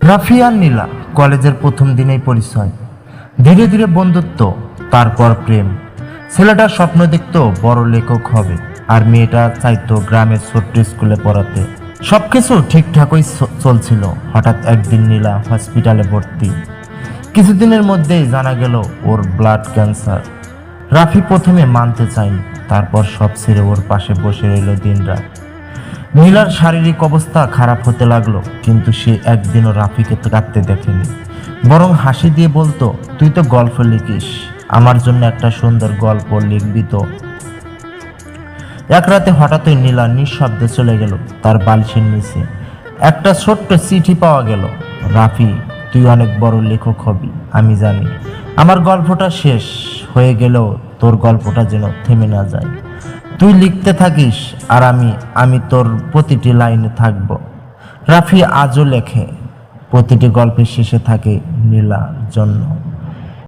রাফি আর নীলা কলেজের প্রথম দিনেই পরিচয়, ধীরে ধীরে বন্ধুত্ব, তারপর প্রেম। ছেলেটা স্বপ্ন দেখতো বড় লেখক হবে, আর মেয়েটা চাইতো গ্রামের ছোট্ট স্কুলে পড়াতে। সবকিছু ঠিকঠাকই চলছিল। হঠাৎ একদিন নীলা হসপিটালে ভর্তি। কিছুদিনের মধ্যেই জানা গেল ওর ব্লাড ক্যান্সার। রাফি প্রথমে মানতে চায়নি, তারপর সব ছেড়ে ওর পাশে বসে রইল দিনরাত। নীলার শারীরিক অবস্থা খারাপ হতে লাগলো, কিন্তু সে একদিনও রাফিকে কাঁদতে দেখেনি, বরং হাসি দিয়ে বলতো, তুই তো গল্প লিখিস, আমার জন্য একটা সুন্দর গল্প লিখবি তো? এক রাতে হঠাৎই নীলা নিঃশব্দে চলে গেল। তার বালিশের নিচে একটা ছোট্ট চিঠি পাওয়া গেল। রাফি, তুই অনেক বড় লেখক হবি, আমি জানি। আমার গল্পটা শেষ হয়ে গেলেও তোর গল্পটা যেন থেমে না যায়। তুই লিখতে থাকিস, আর আমি তোর প্রতিটি লাইনে থাকব। রাফি আজও লেখে, প্রতিটি গল্পের শেষে থাকে নীলার জন্য।